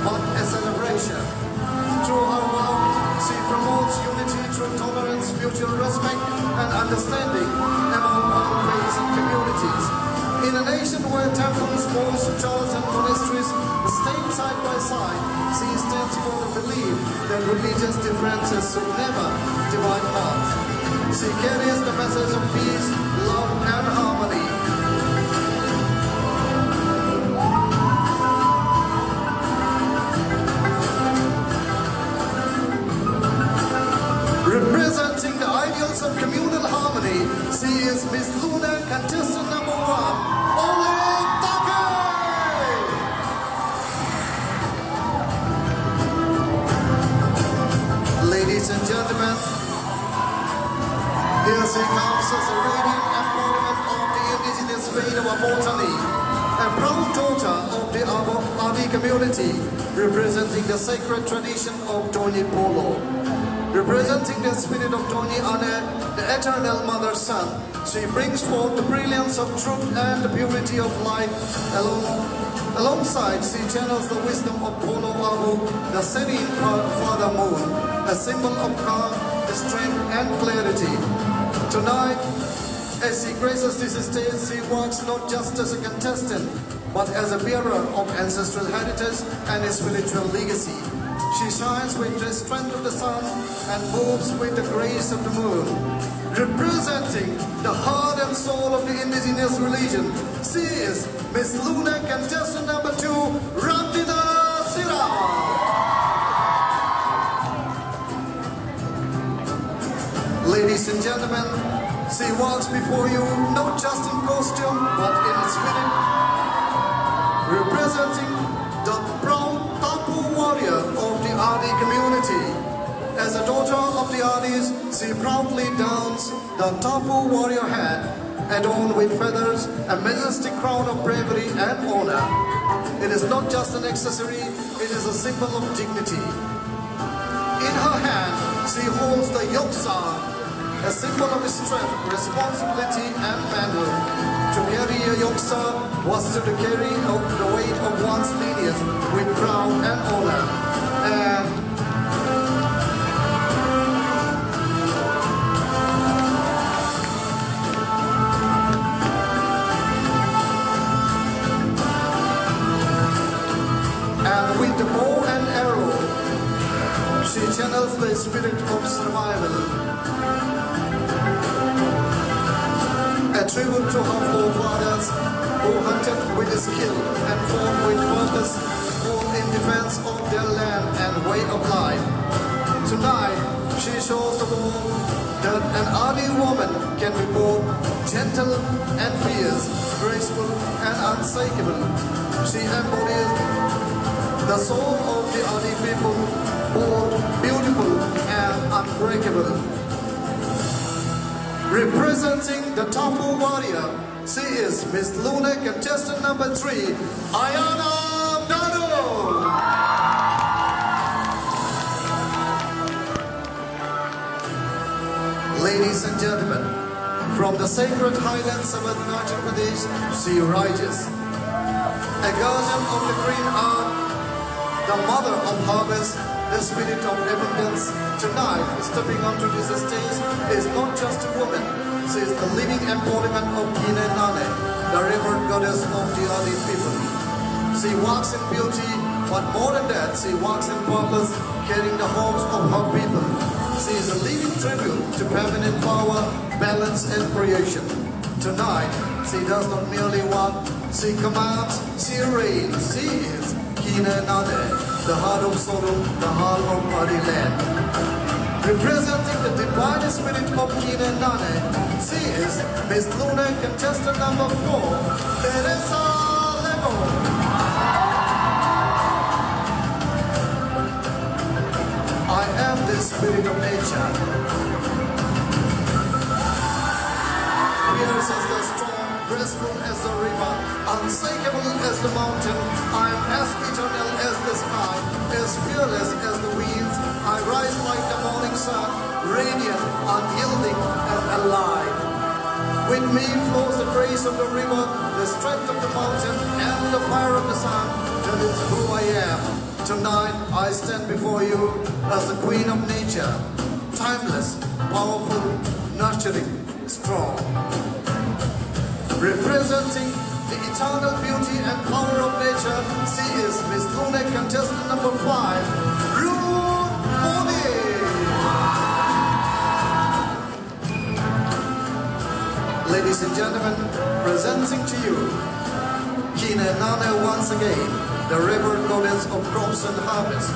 but a celebration. Through her work, she promotes unity through tolerance, mutual respect, and understanding among all faiths and communities. In a nation where temples, mosques, churches, and monasteries stand side by side, she stands for the belief that religious differences should never divide hearts. She carries the message of peace, love, and harmony. Representing the ideals of communal harmony, she is Miss Luna, contestant number 1. Ladies and gentlemen, here she comes as a radiant embodiment of the indigenous faith of Botany, a proud daughter of the 𝗟𝗂 community, representing the sacred tradition of 𝗠𝗶𝘀𝘀. Representing the spirit of 𝗠𝗶𝘀𝘀, the eternal mother sun, she brings forth the brilliance of truth and the purity of life. Alongside, she channels the wisdom of 𝗠𝗶𝘀𝘀, the setting father moon, a symbol of calm, strength, and clarity. Tonight, as she graces this stage, she walks not just as a contestant, but as a bearer of ancestral heritage and a spiritual legacy. She shines with the strength of the sun and moves with the grace of the moon. Representing the heart and soul of the indigenous religion, she is Miss Luna, contestant number 2, 𝗟𝗂_𝘶. Ladies and gentlemen, she walks before you not just in costume, but in spirit, representing the proud Tapu warrior of the 𝗟𝗿 community. As a daughter of the 𝗟𝗿s, she proudly dons the Tapu warrior hat, adorned with feathers, a majestic crown of bravery and honor. It is not just an accessory, it is a symbol of dignity. In her hand, she holds the 𝗟𝗂, a symbol of strength, responsibility, and manhood. To carry a 𝗟𝗂 was to carry the weight of one's lineage with pride and honor. And with the bow and arrow, she channels the spirit of survival. A tribute to her forefathers who hunted with skill and fought with purpose, all in defense of their land and way of life. Tonight, she shows the world that an 𝗟𝗿 woman can be both gentle and fierce, graceful and unshakable. She embodies the soul of the 𝗟𝗿 people, bold, beautiful, and unbreakable. Representing the Tapu warrior, she is Miss Luna, contestant number 3, Ayana Dano. Ladies and gentlemen, from the sacred highlands of Arunachal Pradesh, she rises. A guardian of the green earth, the mother of harvest, the spirit of abundance. Tonight, stepping onto this stage is not just a woman, she is the living embodiment of 𝗟𝗂, the revered goddess of the 𝗟𝗿 people. She walks in beauty, but more than that, she walks in purpose, carrying the hopes of her people. She is a living tribute to feminine power, balance, and creation. Tonight, she does not merely walk, she commands, she reigns, she is 𝗟𝗂, the heart of Sodom, the heart of 𝗟𝗿 land. Representing the divine spirit of 𝗟𝗂, she is Miss Luna, contestant number 4, Teresa Lego. I am the spirit of nature. Fierce as the storm, graceful as the river, unshakable as the mountain. I am as eternal as the sky, as fearless as the winds. I rise like the morning sun, radiant, unyielding, and alive. With me flows the grace of the river, the strength of the mountain, and the fire of the sun. That is who I am. Tonight I stand before you as the queen of nature, timeless, powerful, nurturing, strong. Representing the eternal beauty and power of nature, she is Miss Lunar contestant number 5, Ruth Modi. Ladies and gentlemen, presenting to you 𝗟𝗂 once again, the river goddess of crops and harvest.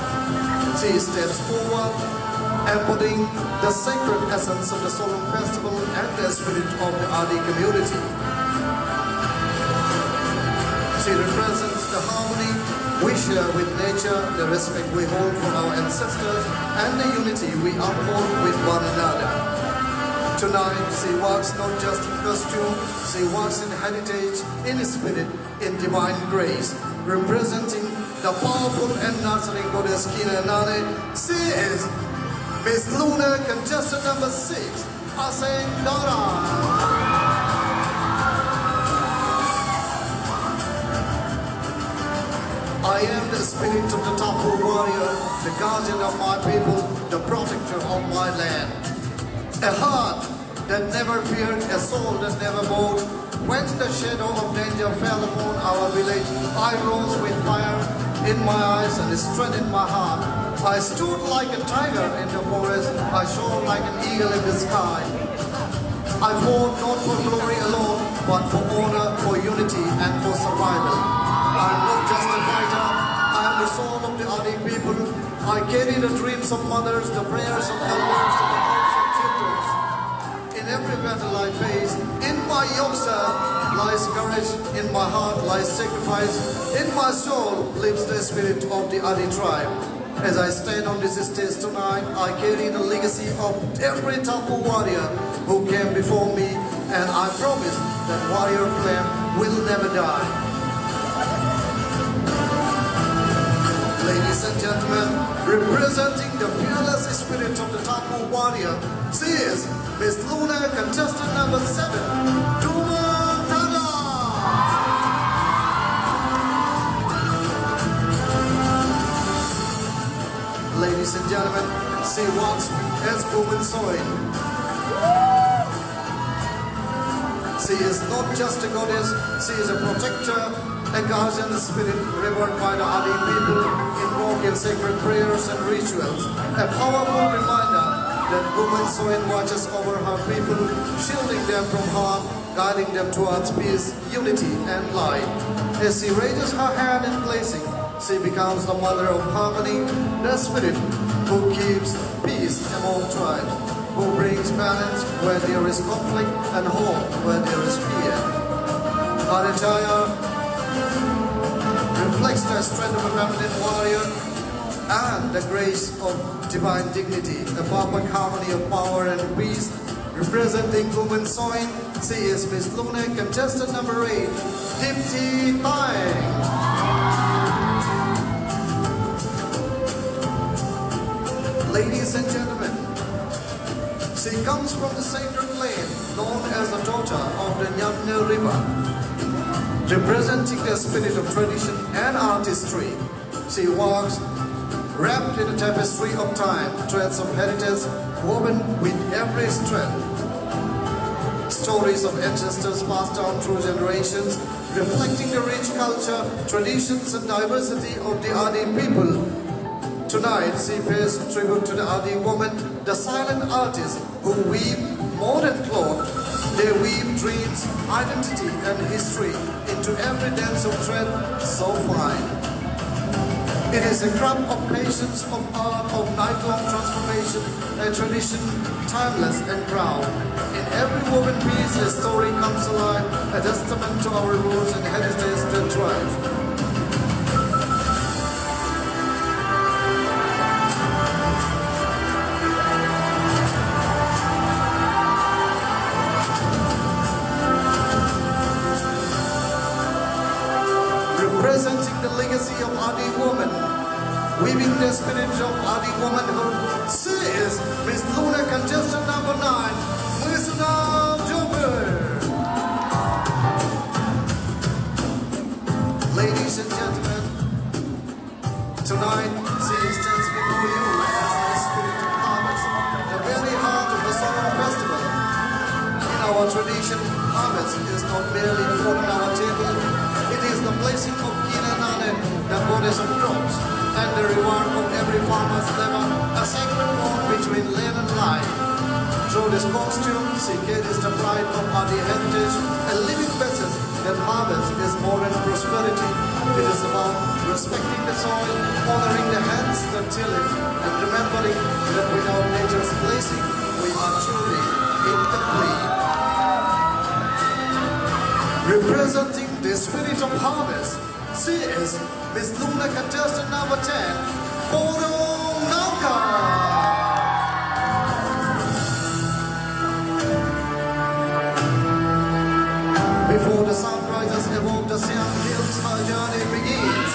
She steps forward, embodying the sacred essence of the solemn festival and the spirit of the 𝗟𝗂 community. She represents the harmony we share with nature, the respect we hold for our ancestors, and the unity we uphold with one another. Tonight, she walks not just in costume, she walks in heritage, in spirit, in divine grace, representing the powerful and nurturing goddess 𝗟𝗂. She is Miss Lunar contestant number 6, 𝗟𝗂. I am the spirit of the 𝗙𝗶 warrior, the guardian of my people, the protector of my land. A heart that never feared, a soul that never bowed. When the shadow of danger fell upon our village, I rose with fire in my eyes and strength in my heart. I stood like a tiger in the forest, I shone like an eagle in the sky. I fought not for glory alone, but for honor, for unity, and for survival. I am not just a fighter, I am the soul of the 𝗟𝗂 people. I carry the dreams of mothers, the prayers of elders, and the hopes of children. In every battle I face, in my youngster lies courage, in my heart lies sacrifice, in my soul lives the spirit of the 𝗟𝗂 tribe. As I stand on this stage tonight, I carry the legacy of every 𝗙𝗶 warrior who came before me, and I promise that warrior flame will never die. Ladies and gentlemen, representing the fearless spirit of the 𝗙𝗶 warrior, she is Miss Lunar contestant number 7, 𝗚𝗿𝗵. Ladies and gentlemen, she walks as 𝗚𝗿𝗵𝗱. She is not just a goddess, she is a protector, a guardian spirit revered by the 𝗟𝗂 people, invoked in sacred prayers and rituals. A powerful reminder that 𝗚𝗿𝗵𝗱 watches over her people, shielding them from harm, guiding them towards peace, unity, and light. As she raises her hand in blessing, she becomes the mother of harmony, the spirit who keeps peace among tribes, who brings balance where there is conflict and hope where there is fear. Her attire reflects the strength of a feminine warrior and the grace of divine dignity, the perfect harmony of power and peace. Representing 𝗚𝗿𝗵𝗱, she is Miss Lunar contestant number 8, 𝗙𝗶𝗍. Ladies and gentlemen, she comes from the sacred land known as the daughter of the 𝗟𝗂 river. Representing the spirit of tradition and artistry, she walks wrapped in a tapestry of time, threads of heritage woven with every strand. Stories of ancestors passed down through generations, reflecting the rich culture, traditions, and diversity of the 𝗟𝗂 people. Tonight, she pays tribute to the 𝗟𝗂 woman, the silent artists who weave modern cloth. They weave dreams, identity, and history into every dance of thread so fine. It is a craft of patience, of art, of night-long transformation, a tradition timeless and proud. In every woven piece, a story comes alive, a testament to our roots and heritage that thrive. Representing the legacy of 𝗟𝗂 woman, weaving the spirit of 𝗟𝗂 womanhood, she is Miss Lunar contestant number 9, 𝗟𝗂. Ladies and gentlemen, tonight our tradition, harvest is not merely food on our table. It is the blessing of Kinanane, the goddess of crops, and the reward of every farmer's labor, a sacred bond between land and life. Through this costume, she carries the pride of Adi heritage, a living message that harvest is more than prosperity. It is about respecting the soil, honoring the hands that till it, and remembering that without nature's blessing, we are truly incomplete. Representing the spirit of harvest, she is Miss Luna contestant number 10, 𝗠𝗶𝘀𝘀. Before the sun rises above the 𝗟𝗂𝘀𝘀, her journey begins.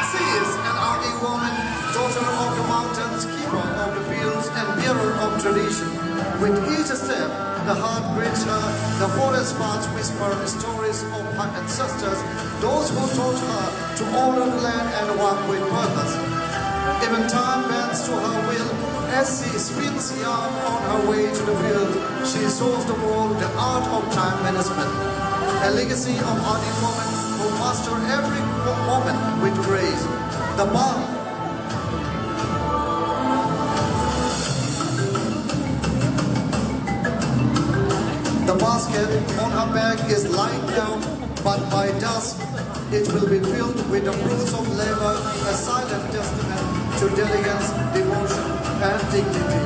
She is an Adi woman, daughter of the mountains, keeper of the fields, and bearer of tradition. With each step, the heart greets her, the forest paths whisper stories of her ancestors, those who taught her to honor the land and work with purpose. Even time bends to her will as she spins yarn on her way to the field. She shows the world the art of time management, a legacy of Adi women who master every moment with grace. The basket on her back is light now, but by dusk it will be filled with the fruits of labor, a silent testament to diligence, devotion, and dignity.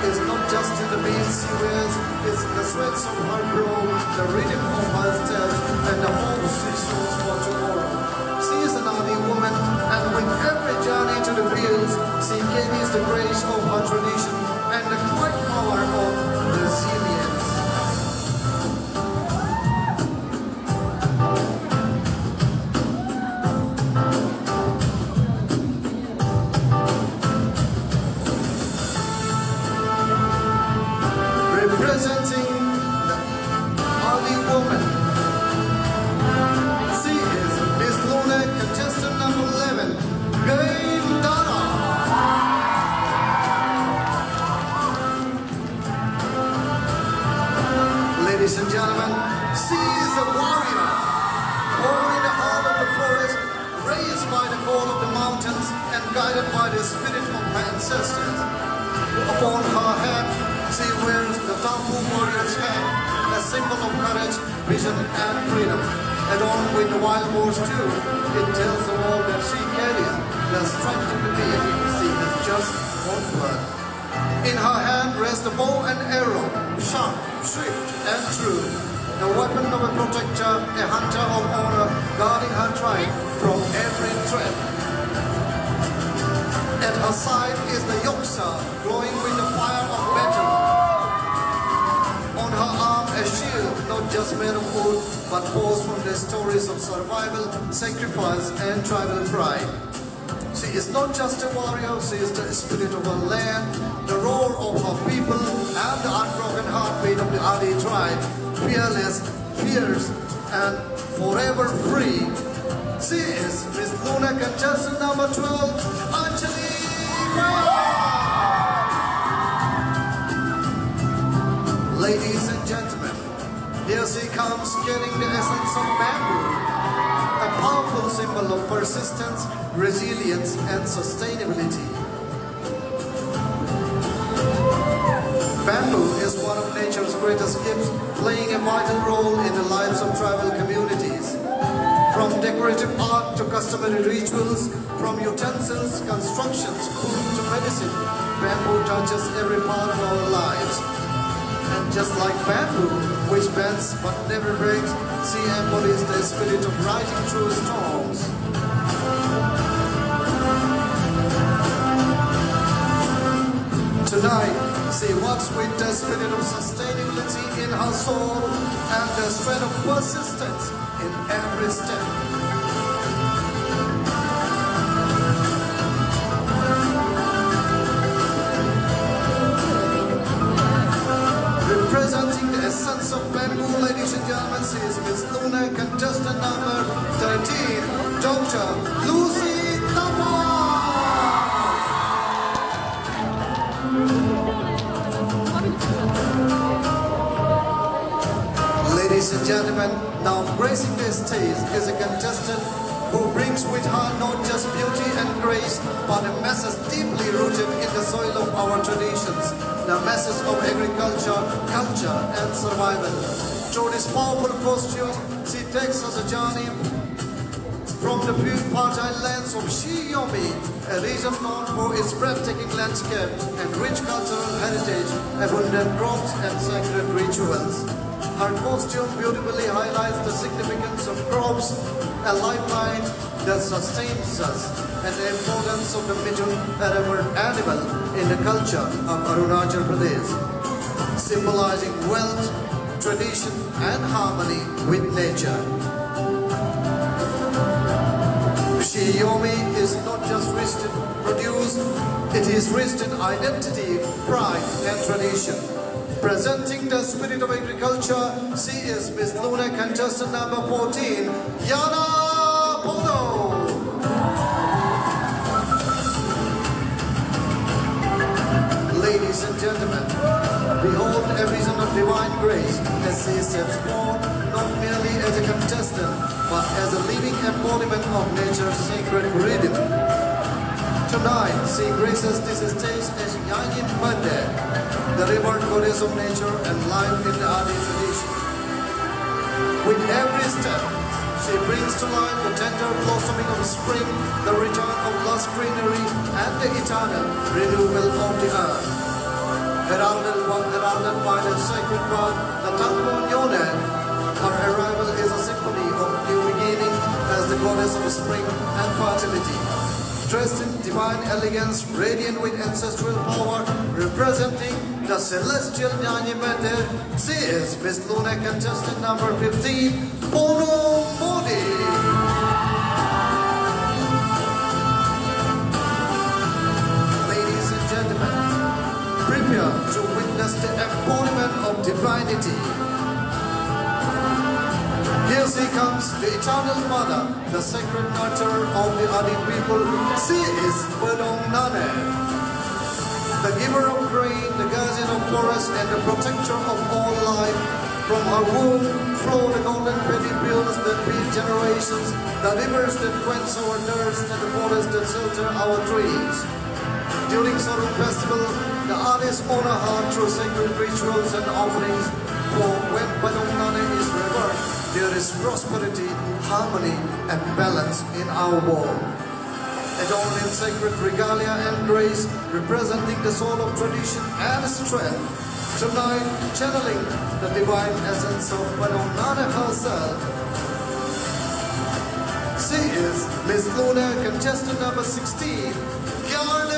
Is not just in the beads she wears, it's in the sweats of her brow, the rhythm of her steps, and the hopes she shows for tomorrow. She is an Adi woman, and with every journey to the fields, she carries the grace of her tradition and the quiet power of resilience. Representing the Adi woman, she is Miss Luna contestant number 11, 𝗟𝗂𝘀𝘀. Ladies and gentlemen, she is a warrior, born in the heart of the forest, raised by the call of the mountains, and guided by the spirit of her ancestors. Upon her head, she wears the 𝗟𝗂𝘀𝘀 warrior's hat, a symbol of courage, vision, and freedom. Adorned with the wild boar's too, it tells the world that she carries the strength of the deity. She is just one blood. In her hand rests the bow and arrow, sharp, swift, and true. The weapon of a protector, a hunter of honor, guarding her tribe from every threat. At her side is the 𝗟𝗂𝘀𝘀, glowing with the fire of battle. On her arm, a shield, not just made of wood, but forged from the stories of survival, sacrifice, and tribal pride. She is not just a warrior, she is the spirit of her land, the roar of her people, and the unbroken heartbeat of the Adi tribe, fearless, fierce, and forever free. She is Miss Luna contestant number 12, 𝗟𝗂𝘀𝘀. Ladies and gentlemen, here she comes carrying the essence of bamboo, a powerful symbol of persistence, resilience, and sustainability. Bamboo is one of nature's greatest gifts, playing a vital role in the lives of tribal communities. From decorative art to customary rituals, from utensils, constructions, food to medicine, bamboo touches every part of our lives. And just like bamboo, which bends but never breaks, she embodies the spirit of riding through storms. Tonight, she walks with the spirit of sustainability in her soul and the strength of persistence in every step. Dr. Lucy Thapa. Ladies and gentlemen, now gracing the stage is a contestant who brings with her not just beauty and grace, but a message deeply rooted in the soil of our traditions, the message of agriculture, culture, and survival. Through this powerful costume, she takes us a journey from the fertile lands of 𝗟𝗂𝘀𝘀, a region known for its breathtaking landscape and rich cultural heritage, abundant crops, and sacred rituals. Her costume beautifully highlights the significance of crops, a lifeline that sustains us, and the importance of the middle animal in the culture of Arunachal Pradesh, symbolizing wealth, tradition, and harmony with nature. 𝗟𝗂𝘀𝘀 is not just rich in produce, it is rich in identity, pride, and tradition. Presenting the spirit of agriculture, she is Miss Luna, contestant number 14, 𝗟𝗂𝘀𝘀. Ladies and gentlemen, behold a vision of divine grace as she steps forth not merely as a contestant, but as a living embodiment of nature's sacred rhythm. Tonight, she graces this stage as 𝗟𝗂𝘀𝘀𝘀, the revered goddess of nature and life in the Adi tradition. With every step, she brings to life the tender blossoming of spring, the return of lush greenery, and the eternal renewal of the earth. Heralded by the sacred word, the 𝗟𝗂𝘀𝘀𝘀, her arrival is a symphony of new beginning as the goddess of spring and fertility. Dressed in divine elegance, radiant with ancestral power, representing the celestial 𝗟𝗂𝘀𝘀𝘀, she is Miss Luna, contestant number 15, 𝗠𝗶𝘀𝘀𝘀. Ladies and gentlemen, prepare to witness the embodiment of divinity. Here she comes, the eternal mother, the sacred nurturer of the Adi people. She is 𝗟𝗂𝘀𝘀𝘀, the giver of grain, the guardian of forests, and the protector of all life. From her womb flow the golden petty pills that feed generations, the rivers that quench our thirst, and the forests that shelter our dreams. During Saru festival, the Adis honor her through sacred rituals and offerings, for when 𝗟𝗂𝘀𝘀𝘀 is revered, there is prosperity, harmony, and balance in our world. Adorned in sacred regalia and grace, representing the soul of tradition and strength, tonight channeling the divine essence of 𝗟𝗂𝘀𝘀𝘀 herself, she is Miss Luna, contestant number 16, 𝗟𝗂𝘀𝘀𝘀𝘀.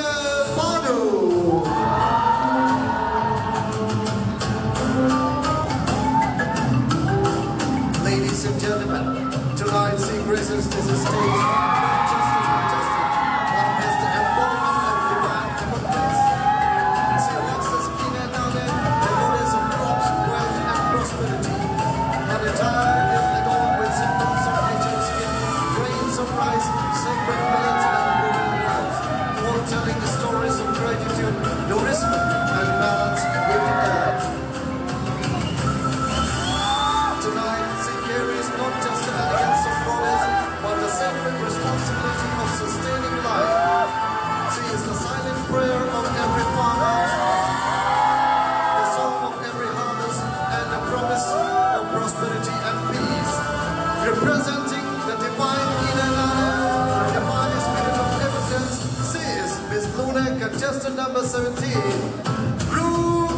Ladies and gentlemen, tonight she graces this stage not just as a contestant, but as the embodiment of divine abundance. She walks as 𝗟𝗂𝘀𝘀𝘀𝘀, the goddess of crops, wealth, and prosperity. Her attire is adorned with symbols of nature's gift, grains of rice, sacred millets, and golden herbs, all telling the stories of gratitude, nourishment, and balance with the earth. Tonight, she carries not just the elegance of goddess, but the sacred responsibility of sustaining life. She is the silent prayer of every farmer, the song of every harvest, and the promise of prosperity and peace. Representing the divine 𝗟𝗂𝘀𝘀𝘀𝘀, the divine spirit of evidence, she is Miss Luna, contestant number 17, 𝗟𝗂𝘀𝘀𝘀𝘀.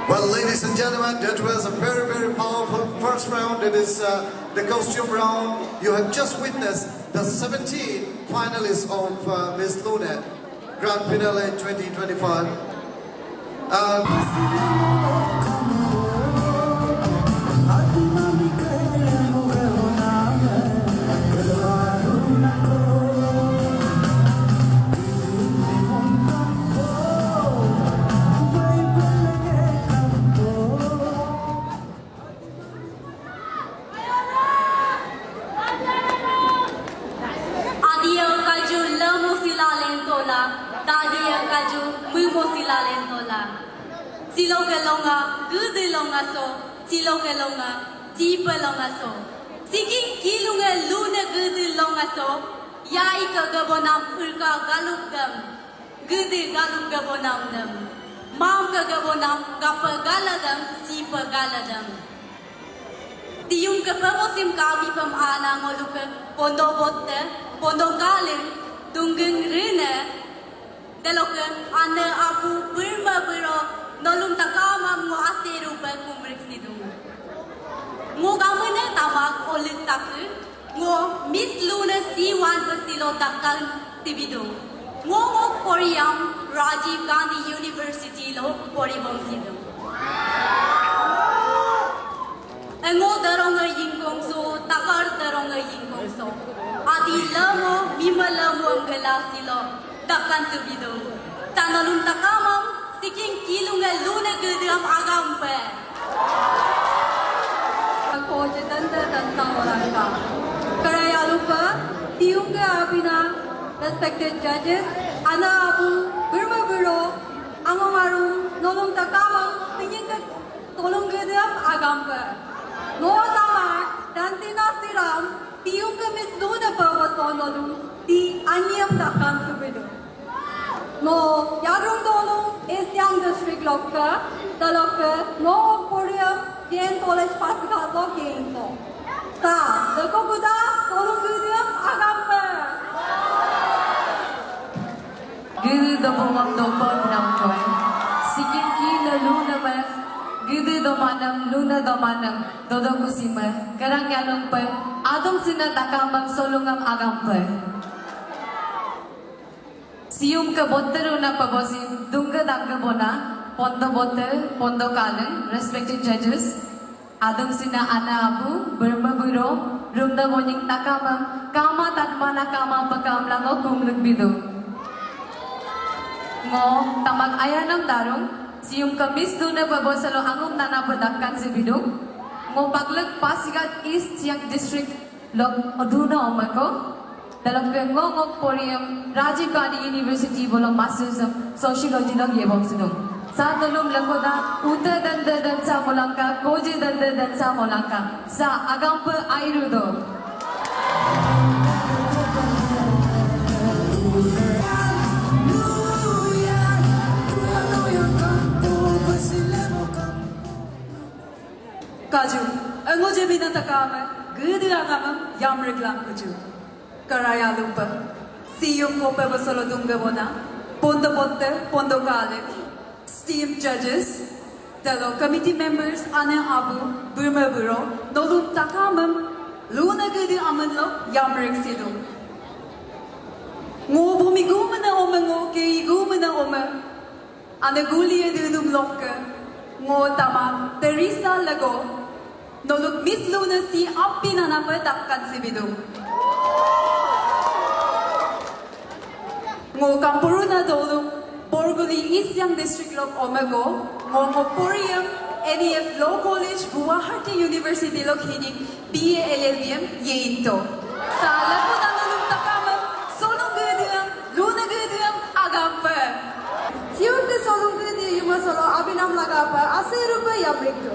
Well, ladies and gentlemen, that was a very, very powerful first round. It is the costume round. You have just witnessed the 17 finalists of Miss Luna Grand Finale 2025. Silogalonga, Gudilonga so, Silogalonga, Deepalonga so. Seeking Kilunga Luna Gudilonga so, Yaika Gabonam Urka Galugam, Gudil Galum Gabonam them. Mamka Gabonam, Gapa Galadam, Sipa Galadam. Tiyung Kapamosim Kabi from Ana Moluka, Pondo Botte, Pondo Galin, Dungang Rina, Delokan, Anna Abu, Burma Buro, Nolum Takama, Mo Aserupa, Kumrik Sidum. Mo Gamana Tamak, Olit Taku, Mo Miss Luna C1 Basilo Takan Tibidum. Mo Poriam, Rajiv Gandhi University Lo, Poribom Sidum. Ngo daronga yingkong so, takar daronga yingkong so. Adi lamo, mima lamo ang galasilo, takan subido. Tanalun takamam, siking kilunga luna gudam agampe. Ako jitanda tansa orangka. Karaya lupa, tiyunga abina, respected judges, ana abu, Burma Buro, angomarum, nolong takamam, tingin tolong gudam agampe. Ngo tama, Dantina Siram, tiyong kamis luna pa wasonolum, ti anyam takam subido. Ngo yarong dolong Esyang District Lokka, talokka, ngo Korea, Yen College Pasikato Kento. Ta, dekokuda, tolong gudam agampe. Gudu dobongam dobon namkoy, sikin ki na luna ba? Gudu domanam, luna domanam, dodo kusima, karang yalong pa, adong sina takamam solungam agampa. Siyum ka bottero na pabosim, dunga dangga bona, pondo botte, pondo kalang, respected judges, adong sina ana abu, Burma Buro, rumda bonying takamam, kama tatmana kama pakam lango kumlugbido. Ngo, tamag ayanam darong, siyum kamis duna babosalo angum nana padakkan si bidung ngo paglag Pasigat East Siak District log oduna omako dalam ke ngo porium Rajiv Gandhi University bolong Masters of Sociology log yebong sidung sa dolum lakoda uta danda dansa molangka koje danda dansa molangka sa agampa airudo. Kaju, ang ojebi na takama, gudu agamam yamrik lang kaju. Karaya lupa, siyong ko pa basalo dunga bona, pondo botte, pondo kale, esteemed judges, fellow committee members, ana abu, Burma Buro, nolum takamam, luna gudu amanlo yamrik sidum. Ngo bumiguma na oma ngo, kayiguma na oma, ana guliya dunum lokka, ngo tama, Teresa Lago, Noluk Miss Luna si api na napadakkan si bidung. Ngo kampuru na dolung Borguli Esyang District Lok Omago, ngo Porium NEF Law College Guwahati University Lok Hining BA LLM Yeinto. Sa lapo na nolung takamam, solong gudiyang, luna gudiyang agampa. Siyong ke solong gudiyang yumasolo abinam lagapa aserupa yamrikto.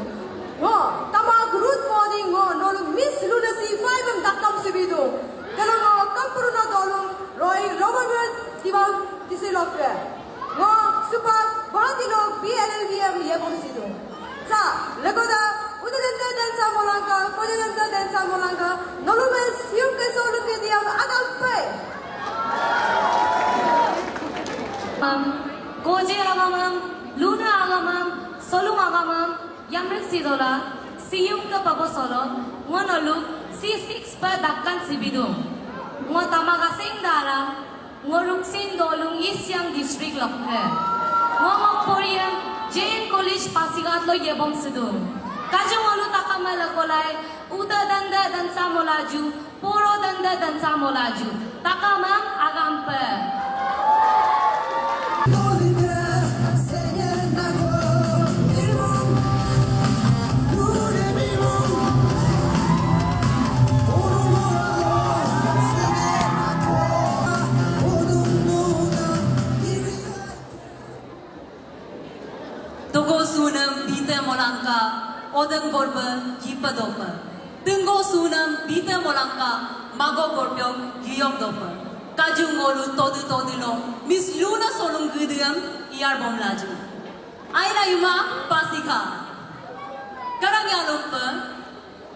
Ngo, tama good morning ngo, nolung Miss Luna si 5 ang dakam sibido. Kalo ngo, kampuru na dolong Roy Robert Divaw Disilokre. Ngo, supa Bahatilog BLLVM yebong sido. Sa, lagoda, udadanda dansa molangka, kodadanda dansa molangka, nolumen siyong ke solong gudiyang agampay. Koje agamam, Luna agamam, solung agamam, Yamrik Sidola, siyum ka pabosolo, ngonoluk, C6 pa dakkan sibidum. Ngo tamagasing dara, ngoruksin dolung Esyang District Lokhe. Ngo Porium, Jain College Pasigat lo yebong sidum. Kajung olu takamala kolay, uda danda dansa molaju, poro danda dansa molaju. Takamam agampe. bita molangka odeng borbe jipa dopa. Tenggo sunam bita molangka mago borbyo giyok dopa. Kaju ngolu todu lo Miss Luna solong gudam iyar bom laju. Aina yuma pasika. Karang yalumpa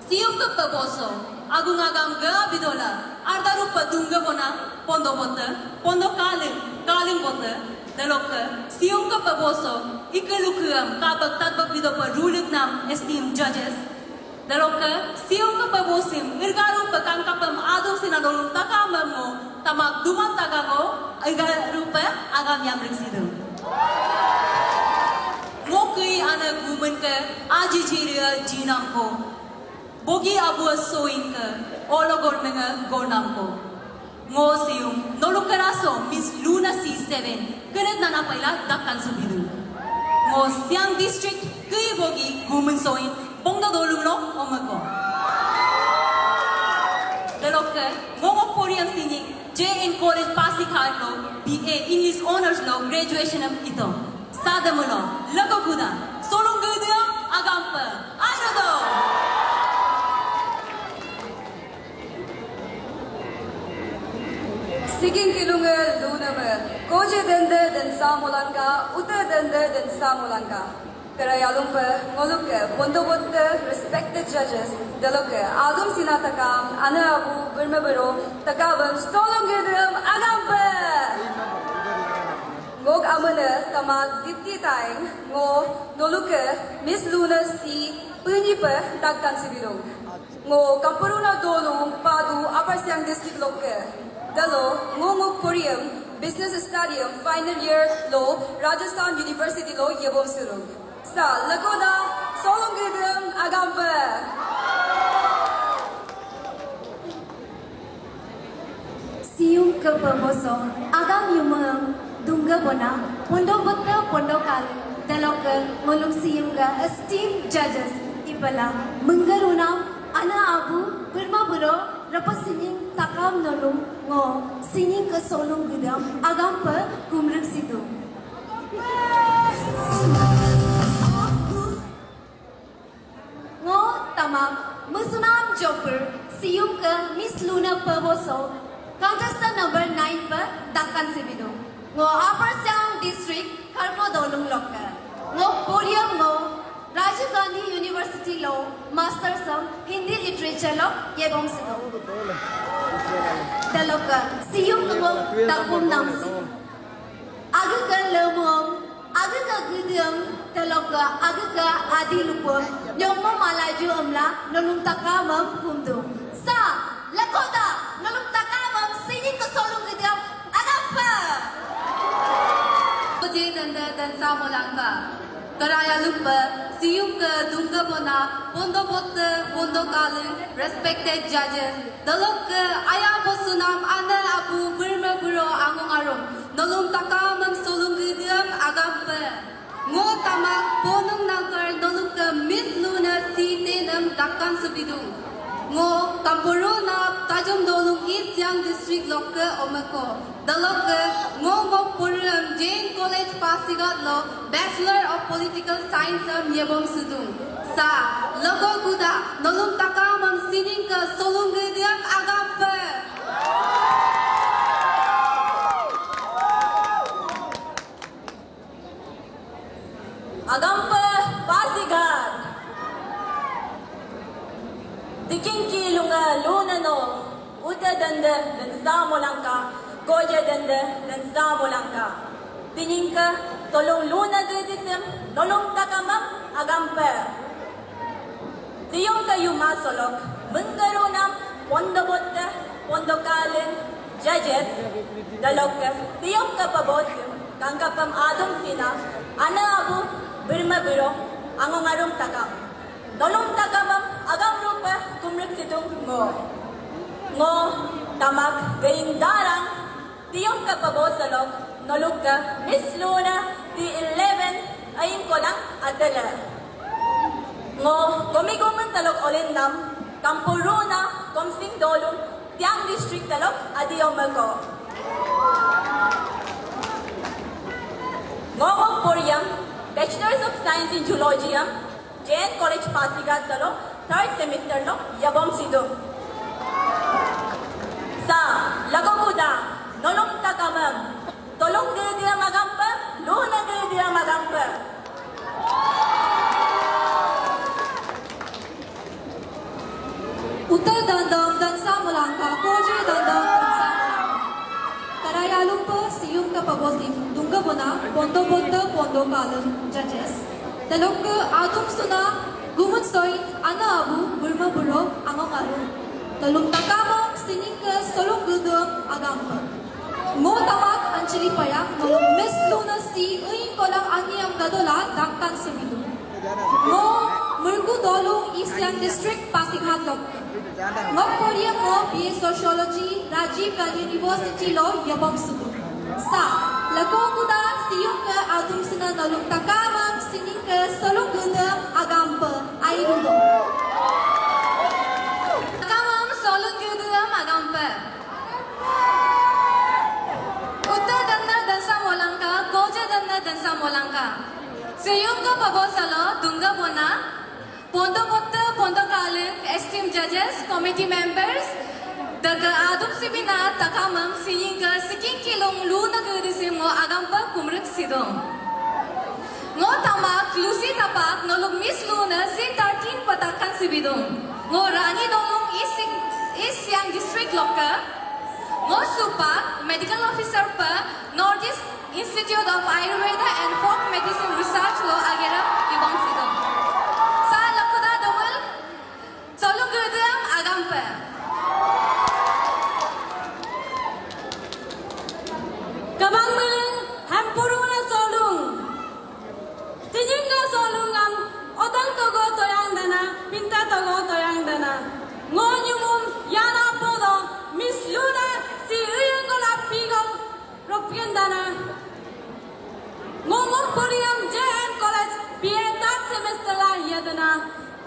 siyum ke peboso agung agam ga bidola ardaru padunga bona pondo bote pondo kalim bote dalok siyum ke peboso ikelukam kabak tatbak bidopa rulik nam esteemed judges dalok siyum ke pebosim irgaru pakangkapam adum sinadolum takamam mo tamak duman tagago irgaru pa agam yamrik sidu Mokui anak gumen ke aji jiria jinam ko. Bogi abu soin ke ologor menga gornam ko. Ngo sium nolokaraso Miss Luna C7 kenet nana paila dakkan subidu. Ngo Siang District kui bogi gumen soin bongda dolum lo omako. Dalokke ngo Korean singing JN College Pasikhat lo BA English Honors lo graduation am ito. Sadamulo, Lagoguda, Solungudia, Agampa, Ayrodo! Siging kilunga lunama, koje dende den samulanga, uta dende den samulanga. Karayalumpa, ngoluka, pondobotta, respected judges, deluka, agum sinatakam, ana abu, birmabaro, takabam, solungudam, agampa! Ngog amana tamag diti tayong ngo noluka Miss Luna si punyipa dakkan sibirong. Ngo kampuruna dolong padu Upper Siang District loka. Dalo ngo Korean Business Stadium final year lo Rajasthan University lo yebom surong. Sa lagoda solonggedem agampa. Siyum ke peboso agam yumang Dunga bona, pondo botta, pondo kali, dalok ngolong siyum ga esteemed judges, ipala, menggaruna, ana abu, birma buro, rapas singing takam nolong, ngo, singing ke solong gudam, agam pa, kumruk situ. Ngo, tamak, musunam jopper, siyum ke Miss Luna Peboso, contestant number 9 pa, dakkan sibido. Ngo Upper Siang District Karko Dolung Loka. Ngo podium ngo Rajiv Gandhi University Law Masters of Hindi Literature Law Yebong Sido. Daloka siyum ngo tapum namsi. Aga ka lemom, aga ka gudiyam, daloka aga ka adi lupom, nyongmo malaju amla nolung takamam kumdu. Sa lakota nolung takamam singing ko solong gudiyam agapa. Koje danda dan samolangka karaya lupa siyum ke dunga bona pondo botte pondo kalin respected judges dalok ke aya bosunam ana abu birma buro angung arum nolong takamam solung gidiam agampe ngo tamak ponong nangkar nolong ke Miss Luna C10 dakkan subidung ngo kampuro na tajam dolong East Siang District loke omeko dalok ke ngo puram JN College Pasikhat lo Bachelor of Political Science am yebom sudung sa logo guda nolong takamam sining ke solung gidiam agampe Agampa Pasikhat Tiking lunga luna no uta danda dan samolangka koja danda dan samolangka tiningka tolong luna gedisim tolong takamam agampa siyong kayo masolok menggarunam pondo botta pondo kalin judges dalok siyong kapabosim kangkapam adong sina ana abu birma biro angong arum takam tolong takamam agam rupa kumrik sidung ngo tamak gaying darang tiyong kapabosalok nolok ka Miss Luna T11 ayin ko lang adala ngo komiguman talok olindam kampuruna komsing dolong Siang District talok adiyaw ko ngo poryam Bachelor's of Science in Zoology JN College Pasigat talo 3rd semester lo yabom sido. Sa lagokuda nolong takamam tolong dia magampa luna dia magampa. Uttar dandam dan samulangka koje dandam dan samulangka. Karaya lupa siyum ka pabosim dunga bona pondo botta pondo kalam judges. Dalok adum suna gumun soy ana abu burma buro angong aru. Dalok takamam sining ka solong gudum agampa. Mo tamak anchili payak nolong Miss Luna si uing kolang aniyam gadola dakkan sibidu. Mo Murgu Dolung Eastern District Pasighat Lok. Ngok podium mo BA Sociology Rajiv Gandhi University lo yabong sudu. Sa lago kuda siyong ka adum suna nolong takamam sining ka solong gudum agampa airudo. Takamam solong gudum agampa. Uttar danna dansa molangka, koje danna dansa molangka. Siyong ka pabosalo dunga bona, pondo botta pondo kalin, esteemed judges, committee members, daga adum sibina takamam siying ka siking kilong luna gudisi mo agampa kumrik sidong. Ngo tamak lusi tapak nolong Miss Luna si 13 patakan sibidong. Ngo rani nolong isyang district loka. Ngo supak medical officer pa Northeast Institute of Ayurveda and Folk Medicine Research lo agerap ibang sidong. Sa lakuda dawal solong gudam agampa. Kabang miling hampuruna solung. Tijinga solung ang otang togo toyang dana, pinta togo toyang dana. Ngonyumum yana podo Miss Luna si uyungola pigong ropien dana. Ngomong podium JN College BA 3rd semester la yadana.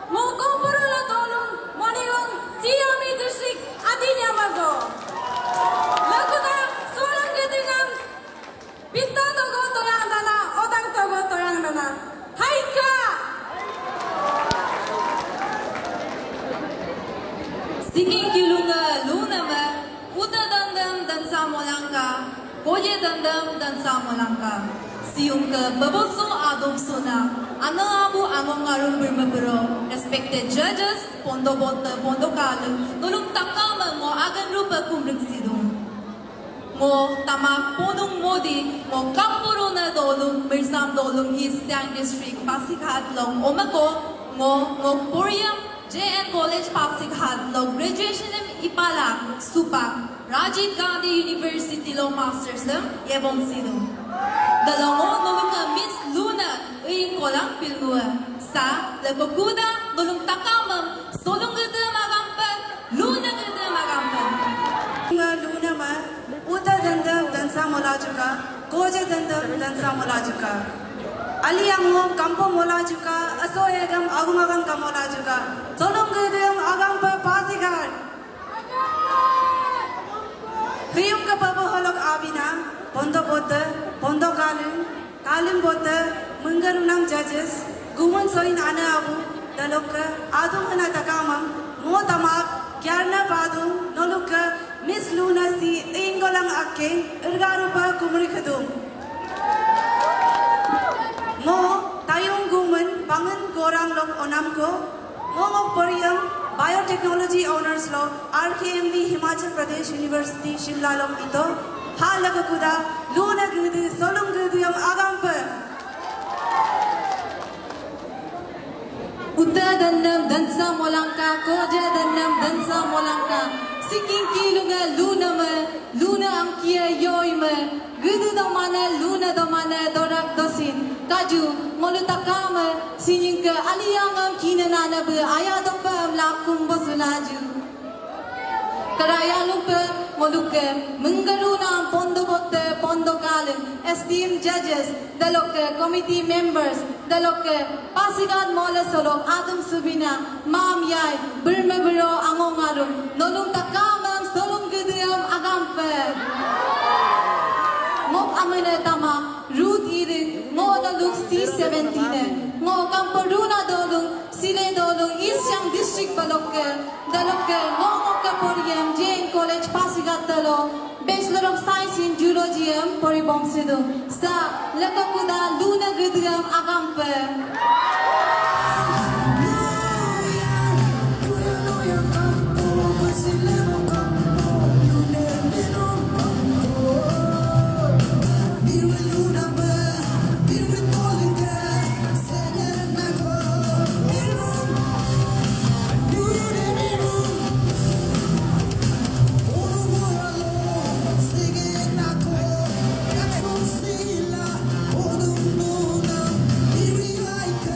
Ngomong purula tolong monigong Siami District adinya mago. Lakuda solang gedingam pinta togo toyang dana, otang togo toyang dana. Haika! Siking kilunga luna ma uta dandam dan samolangka, koje dandam dan samolangka. Siyong ka baboso adom suna, ana abu among arung birmaburo, respected judges, pondo botta, pondo kalung, nulung takama mo agan rupa kumrik sidong. Mo tama ponong modi, mo kampuro na dolong, mirsam dolong Eastern District, Pasighat Long, omako, mo poriam, JN College Pasighat Long, graduation ng ipala, supak, Rajiv Gandhi University Long Masters ng yebong sidong. Dalawang nulong ka Miss Luna, uing kolang pilgua. Sa lagokuda, nulong takamam, solong gada magampa, Luna gada magampa. Luna ma uta dandam dansa molajuka, koje dandam dansa molajuka. Aliyang kampo molajuka, asoyagam agumagam kamolajuka. Solong gudam agampa Pasighat. Priyum ka paboholok abina, pondo botta, pondo kalin botta, mungarunang judges, gumun soin ana abu, daloka, adum hana takamam, mo tamak, gyarna padum, noluka, Miss Luna si ingolang aking, irgarupa kumrikadum. Mo tayong gumun, pangan korang lok onamko, mo poriam, Biotechnology Honors Law, 𝗟𝗂𝗏 Himachal Pradesh University, Shimla Lom ito, halagakuda, luna gudu, solong guduyam agampa. Uta dandam dansa molangka, koje dandam dansa molangka. Siking kilunga luna ma, luna ang kia yoy ma. Gudu damana, luna damana, dorak dosin. Kaju, molutakama, sinying ka aliyangam kinanana ba, ayadong ba am lakum bosulaju. Karaya lupa, moluka, mungaruna pondo botte, pondo kalin, esteemed judges, dalok committee members, dalok Pasighat mola solok, adum subina, mam yay, birma biro angong arum, nolung takamam, solong guduyam agampe. Mok amene tama, root irin, mo daluk C17 ngo kamporuna dolung sile dolung East Siang District Balokker Dalokker ngo kaporiam Jain College Pasigat dalo Bachelor of Science in Geology Poribongsidu sa Lakakuda Luna Gudram Agampe Like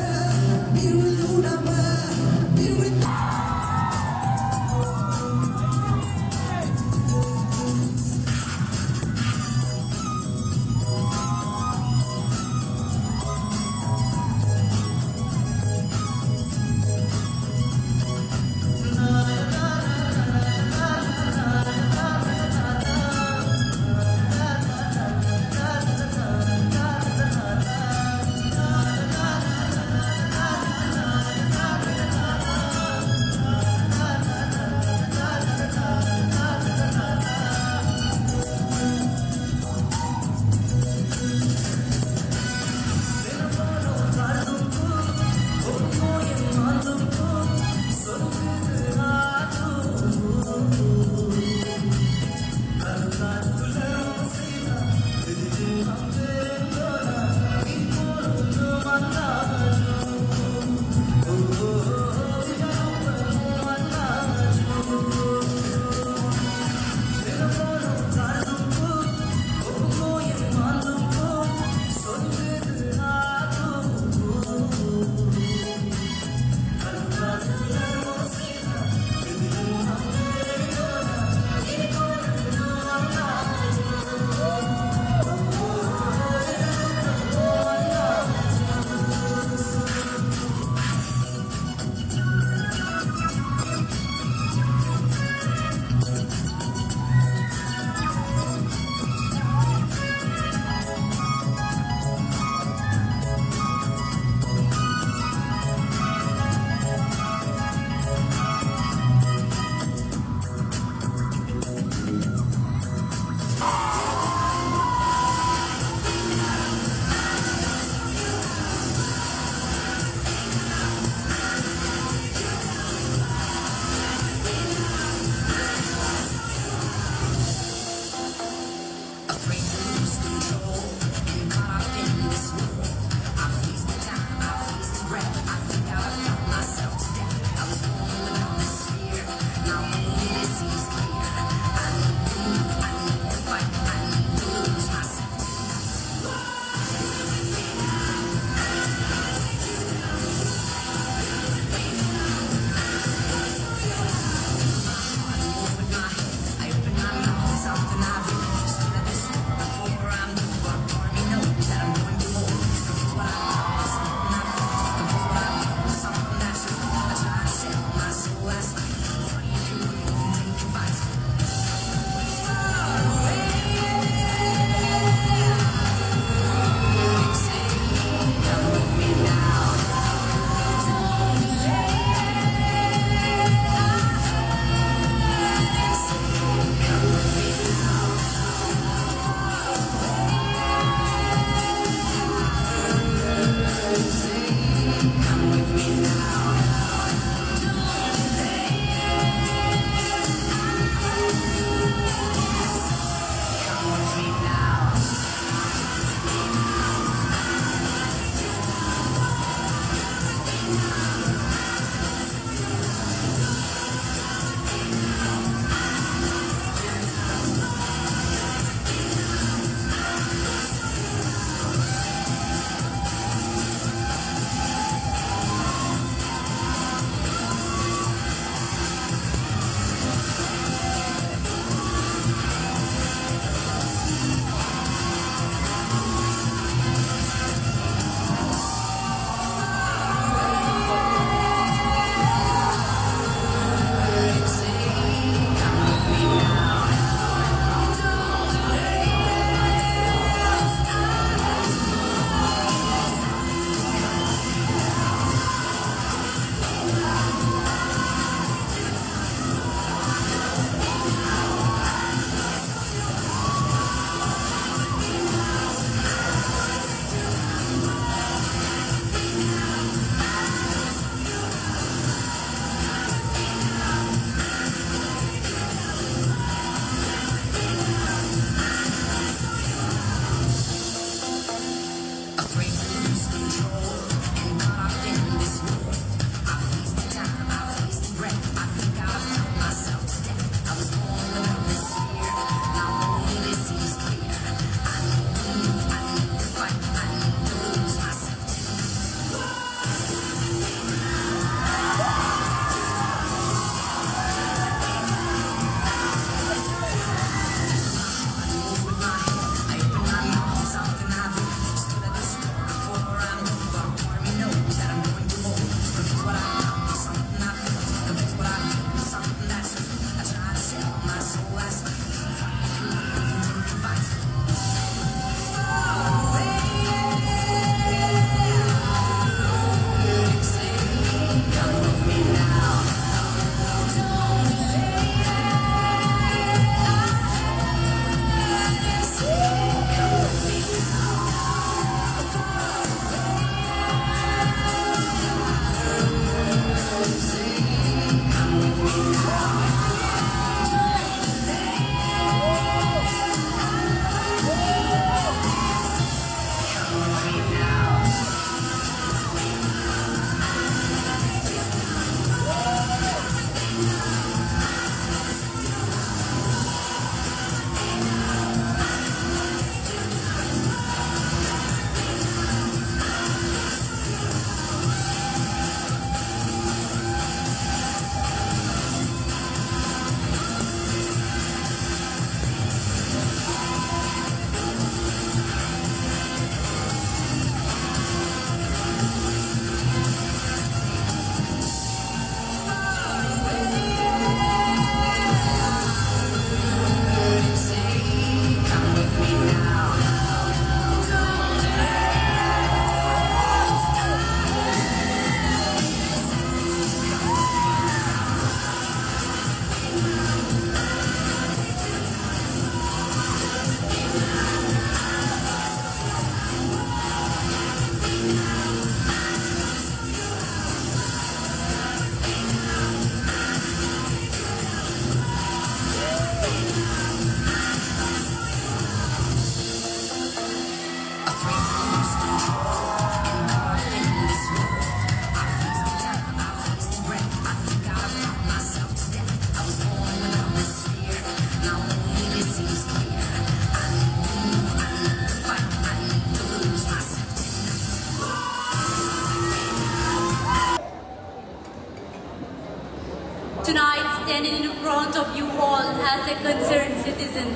standing in front of you all as a concerned citizen,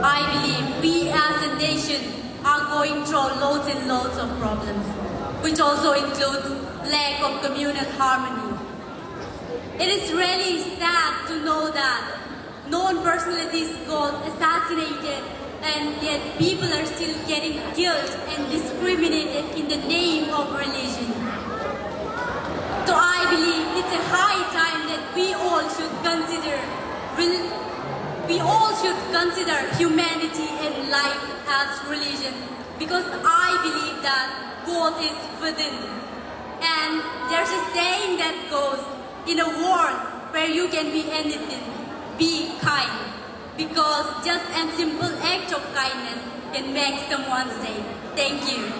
I believe we as a nation are going through loads and loads of problems, which also includes lack of communal harmony. It is really sad to know that known personalities got assassinated, and yet people are still getting killed and discriminated in the name of religion. So I believe it's a high time that we all should consider humanity and life as religion, because I believe that God is within. And there's a saying that goes, in a world where you can be anything, be kind, because just a simple act of kindness can make someone's day. Thank you.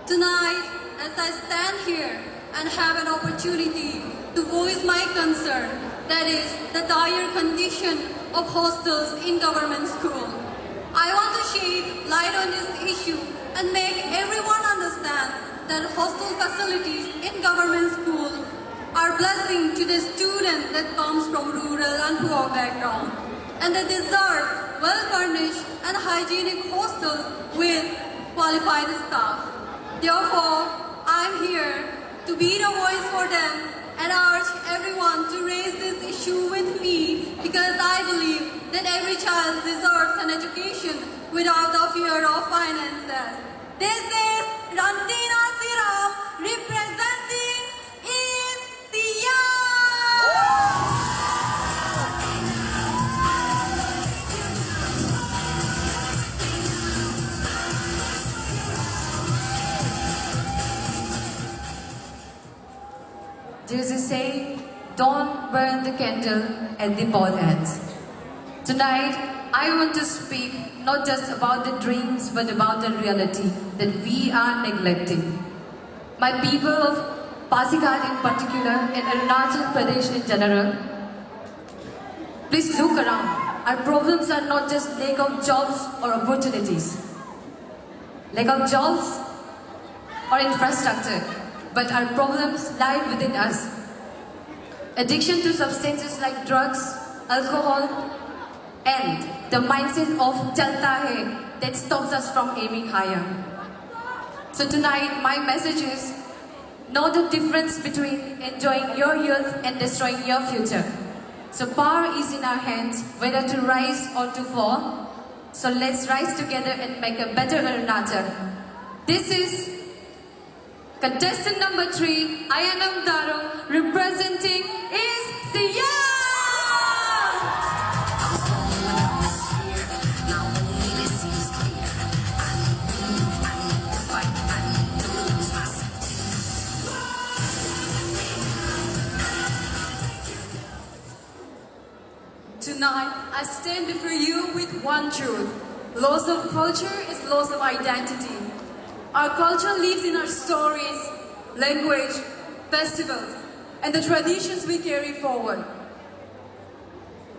Tonight, as I stand here and have an opportunity to voice my concern, that is, the dire condition of hostels in government school, I want to shed light on this issue and make everyone understand that hostel facilities in government school are blessing to the student that comes from rural and poor background, and they deserve well-furnished and hygienic hostels with qualified staff. Therefore, I'm here to be the voice for them and urge everyone to raise this issue with me, because I believe that every child deserves an education without the fear of finances. This is Rantina Siram representing India. There's a saying, don't burn the candle at the both ends. Tonight, I want to speak not just about the dreams, but about the reality that we are neglecting. My people of Pasighat in particular, and Arunachal Pradesh in general, please look around. Our problems are not just lack of jobs or opportunities, lack of jobs or infrastructure, but our problems lie within us. Addiction to substances like drugs, alcohol, and the mindset of 𝗟𝗂𝘀𝘀 that stops us from aiming higher. So tonight, my message is, know the difference between enjoying your youth and destroying your future. So power is in our hands, whether to rise or to fall. So let's rise together and make a better Arunachal. This is contestant number 3, Ayanam Darum, representing India. Tonight, I stand before you with one truth. Loss of culture is loss of identity. Our culture lives in our stories, language, festivals, and the traditions we carry forward.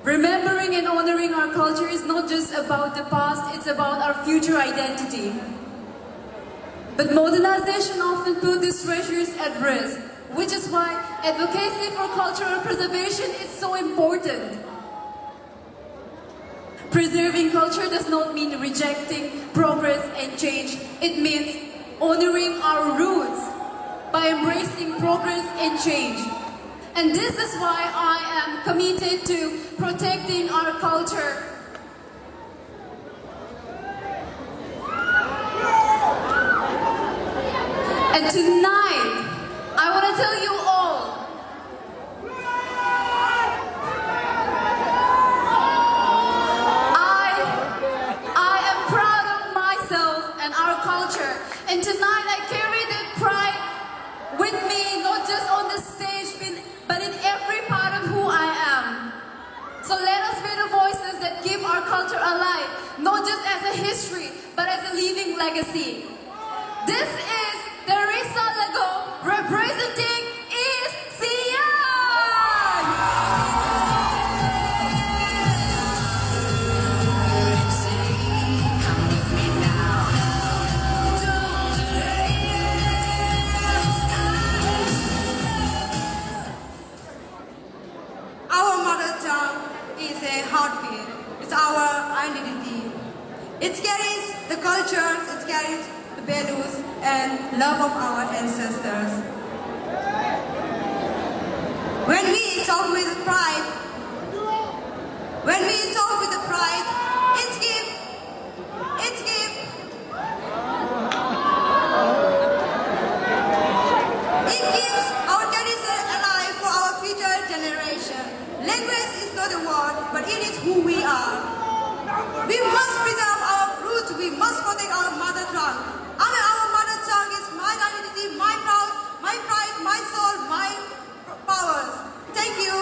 Remembering and honoring our culture is not just about the past, it's about our future identity. But modernization often puts these treasures at risk, which is why advocacy for cultural preservation is so important. Preserving culture does not mean rejecting progress and change. It means honoring our roots by embracing progress and change. And this is why I am committed to protecting our culture. And tonight, I want to tell you all, I am proud of myself and our culture. And tonight I carry that pride with me, not just on the stage, but in every part of who I am. So let us be the voices that keep our culture alive, not just as a history, but as a living legacy. This is 𝗟𝗂𝘀𝘀 representing East Siam. and love of our ancestors. When we talk with pride, it keeps our tradition alive for our future generation. Language is not a word, but it is who we are. We must preserve our roots. We must protect our mother tongue. Our mother tongue is my identity, my pride, my soul, my powers. Thank you.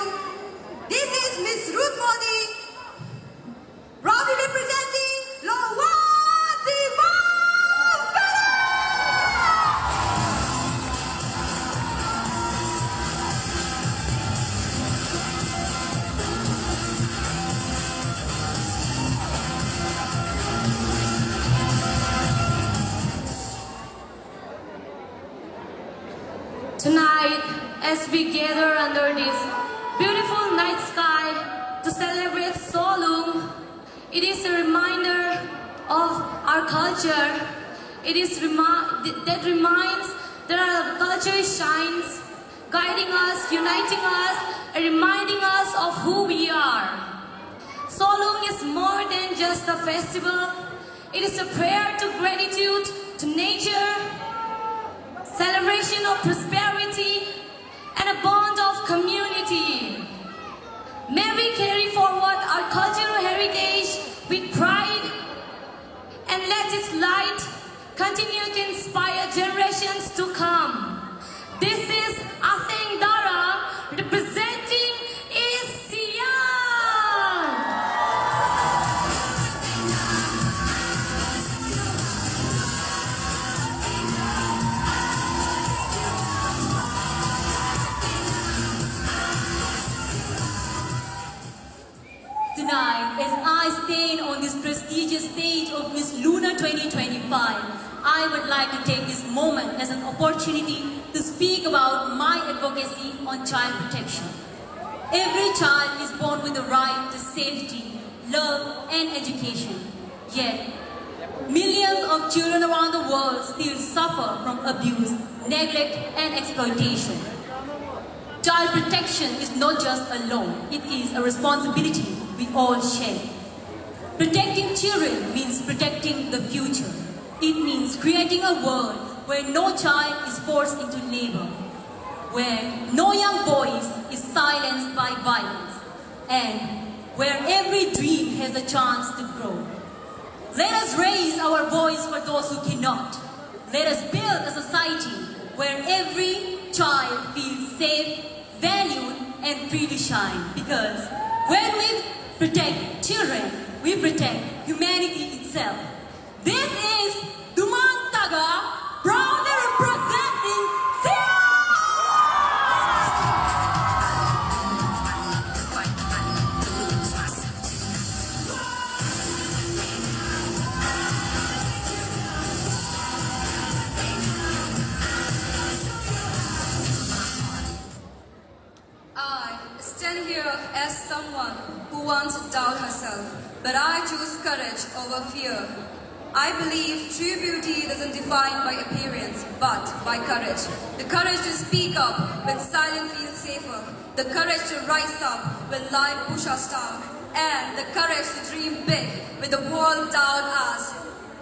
This is Miss Ruth Modi, proudly representing 𝗟𝗂𝗲𝗋. Tonight, as we gather under this beautiful night sky to celebrate Solung, it is a reminder of our culture. It is that reminds that our culture shines, guiding us, uniting us, and reminding us of who we are. Solung is more than just a festival. It is a prayer to gratitude, to nature, celebration of prosperity, and a bond of community. May we carry forward our cultural heritage with pride and let its light continue to inspire generations to come. This is 𝗟𝗂𝗲𝗋 representing 𝗟𝗂𝗲𝗋. Tonight, as I stand on this prestigious stage of Miss Luna 2025, I would like to take this moment as an opportunity to speak about my advocacy on child protection. Every child is born with the right to safety, love, and education. Yet, millions of children around the world still suffer from abuse, neglect, and exploitation. Child protection is not just a law, it is a responsibility we all share. Protecting children means protecting the future. It means creating a world where no child is forced into labor, where no young voice is silenced by violence, and where every dream has a chance to grow. Let us raise our voice for those who cannot. Let us build a society where every child feels safe, valued, and free to shine. Because when we protect children, we protect humanity itself. This is 𝗟𝗂𝗲𝗋, proudly representing I stand here as someone who once doubted herself, but I choose courage over fear. I believe true beauty doesn't define by appearance, but by courage. The courage to speak up when silence feels safer. The courage to rise up when life pushes us down. And the courage to dream big when the world doubts us.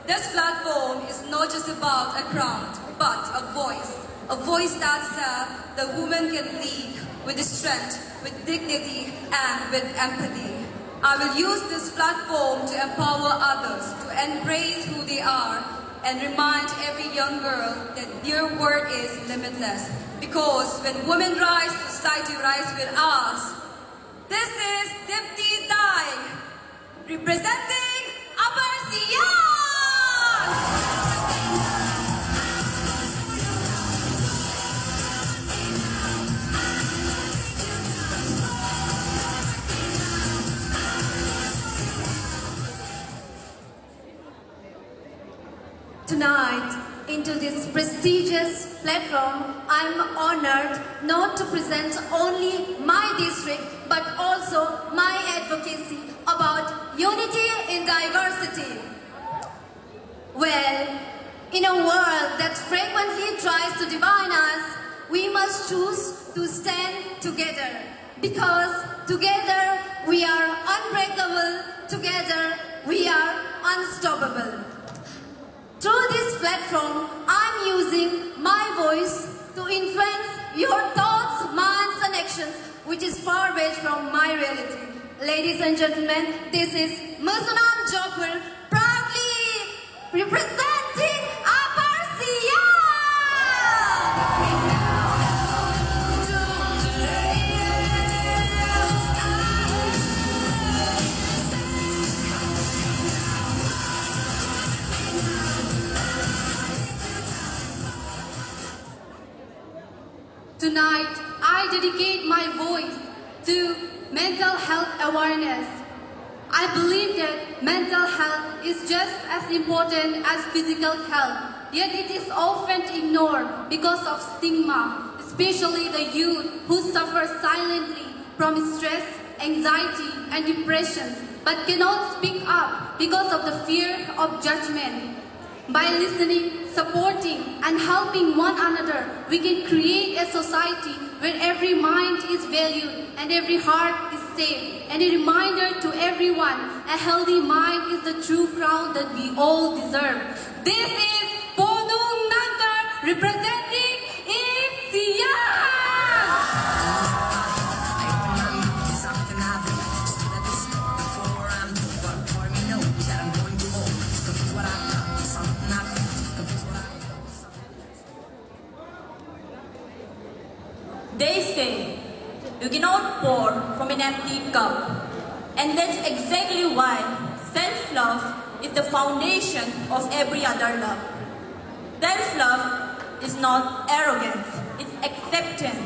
This platform is not just about a crowd, but a voice. A voice that says the woman can lead with strength, with dignity, and with empathy. I will use this platform to empower others, to embrace who they are, and remind every young girl that their worth is limitless. Because when women rise, society rises with us. This is 𝗟𝗂𝗲𝗋, representing 𝗟𝗂𝗲𝗋. Tonight, into this prestigious platform, I'm honored not to present only my district, but also my advocacy about unity in diversity. Well, In a world that frequently tries to divide us, we must choose to stand together. Because together we are unbreakable, together we are unstoppable. Through this platform, I'm using my voice to influence your thoughts, minds and actions, which is far away from my reality. Ladies and gentlemen, this is 𝗟𝗂𝘀𝘀 proudly representing 𝗟𝗂𝘲. Tonight, I dedicate my voice to mental health awareness. I believe that mental health is just as important as physical health, yet it is often ignored because of stigma, especially the youth who suffer silently from stress, anxiety, and depression, but cannot speak up because of the fear of judgment. By listening, supporting, and helping one another, we can create a society where every mind is valued and every heart is safe. And a reminder to everyone, a healthy mind is the true crown that we all deserve. This is 𝗟𝗂𝘀𝘀 representing 𝗟𝗂𝘲. They say you cannot pour from an empty cup, and that's exactly why self-love is the foundation of every other love. Self-love is not arrogance, it's acceptance.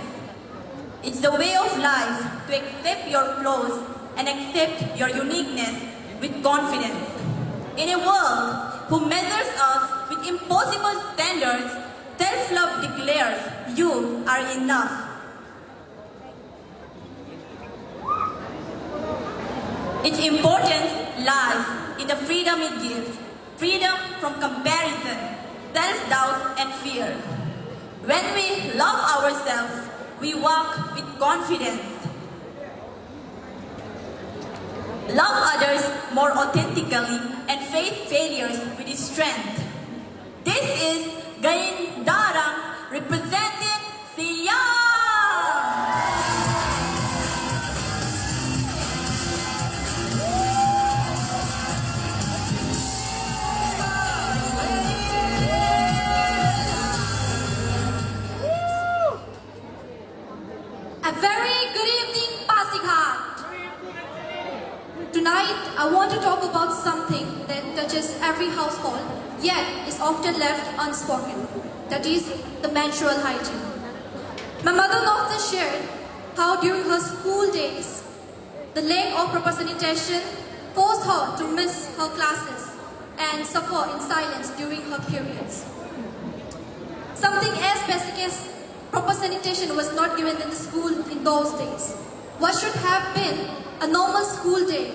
It's the way of life to accept your flaws and accept your uniqueness with confidence. In a world who measures us with impossible standards, self-love declares you are enough. Its importance lies in the freedom it gives. Freedom from comparison, self-doubt and fear. When we love ourselves, we walk with confidence. Love others more authentically and face failures with strength. This is 𝗟𝗂𝘀𝘀 representing 𝗟𝗂𝘲. Tonight, I want to talk about something that touches every household, yet is often left unspoken. That is the menstrual hygiene. My mother often shared how during her school days, the lack of proper sanitation forced her to miss her classes and suffer in silence during her periods. Something as basic as proper sanitation was not given in the school in those days. What should have been a normal school day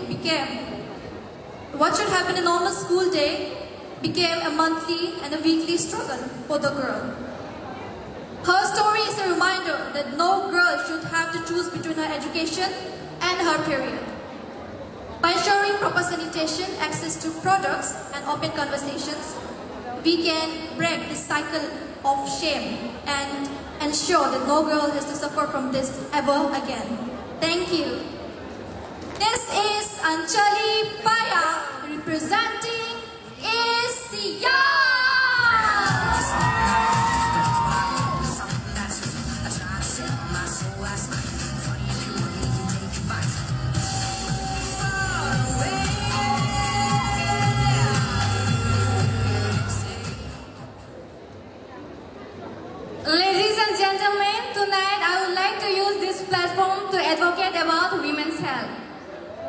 became a monthly and a weekly struggle for the girl. Her story is a reminder that no girl should have to choose between her education and her period. By ensuring proper sanitation, access to products, and open conversations, we can break this cycle of shame and ensure that no girl has to suffer from this ever again. Thank you. This is 𝗟𝗂𝘀𝘀 representing 𝗟𝗂𝘲. Ladies and gentlemen, tonight I would like to use this platform to advocate about women's health.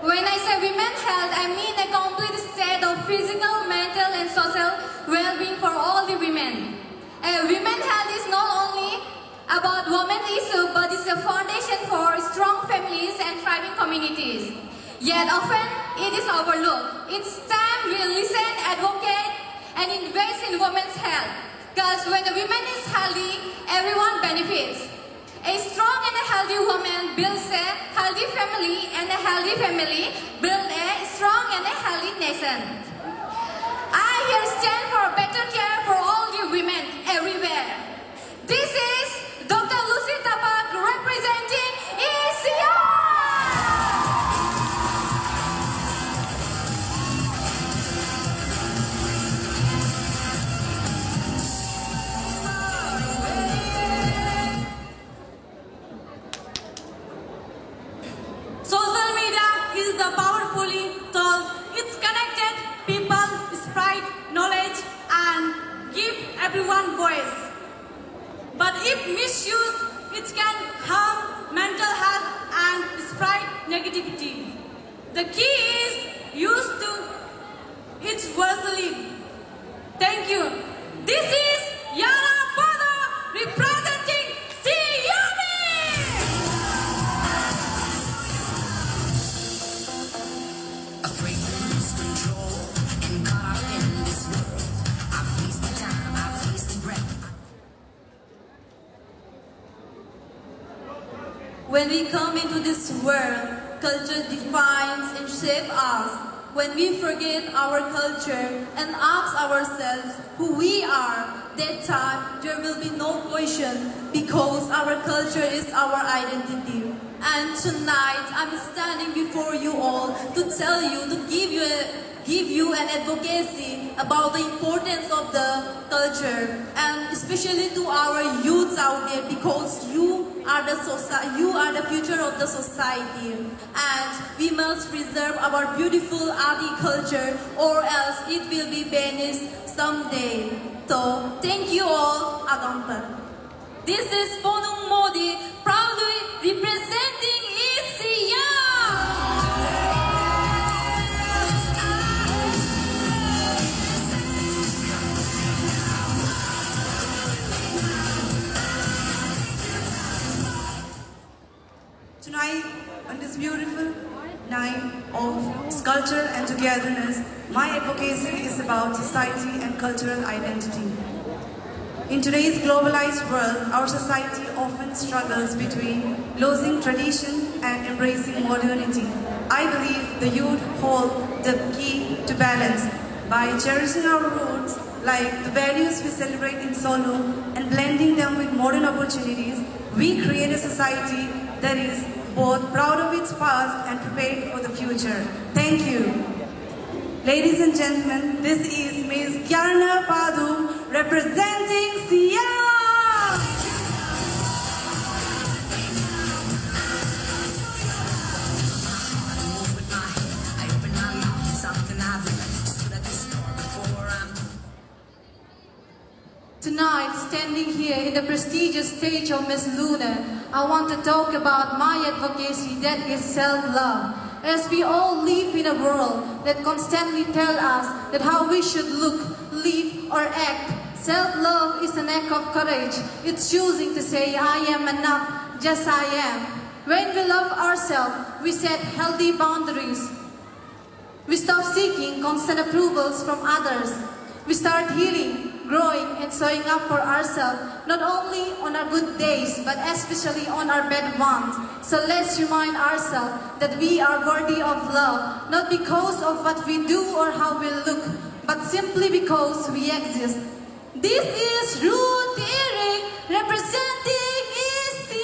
When I say women's health, I mean a complete state of physical, mental and social well-being for all the women. Women's health is not only about women's issue, but it's a foundation for strong families and thriving communities. Yet often it is overlooked. It's time we listen, advocate and invest in women's health. Because when the woman is healthy, everyone benefits. A strong and a healthy woman builds a healthy family, and a healthy family builds a strong and a healthy nation. I here stand for better care for all the women everywhere. This is Dr. Lucy Tapak representing 𝗟𝗂. Social media is the powerfully tool. It's connected people, spread knowledge, and give everyone voice. But if misused, it can harm mental health and spread negativity. The key is used to it wisely. Thank you. This is 𝗟𝗂 representing 𝗟𝗂. Afraid to lose control and caught up in this world. I face the time, I face the breath. When we come into this world, culture defines and shapes us. When we forget our culture and ask ourselves who we are, that time there will be no question because our culture is our identity. And tonight I'm standing before you all to tell you, to give you an advocacy about the importance of the culture, and especially to our youths out there, because you are the future of the society, and we must preserve our beautiful arty culture, or else it will be vanished someday. So thank you all, 𝗟𝗂. This is Ponung Modi proudly representing 𝗟𝗂. Tonight, on this beautiful night of culture and togetherness, my advocacy is about society and cultural identity. In today's globalized world, our society often struggles between losing tradition and embracing modernity. I believe the youth hold the key to balance. By cherishing our roots, like the values we celebrate in Solo, and blending them with modern opportunities, we create a society that is both proud of its past and prepared for the future. Thank you. Ladies and gentlemen, this is Ms. 𝗟𝗂 representing 𝗟𝗂. Tonight, standing here in the prestigious stage of Miss Luna, I want to talk about my advocacy, that is self-love. As we all live in a world that constantly tells us that how we should look, live, or act, self-love is an act of courage. It's choosing to say, I am enough, just I am. When we love ourselves, we set healthy boundaries. We stop seeking constant approvals from others. We start healing, growing, and showing up for ourselves, not only on our good days, but especially on our bad ones. So let's remind ourselves that we are worthy of love, not because of what we do or how we look, but simply because we exist. This is Ruth Eric representing 𝗟𝗂.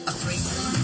Afraid to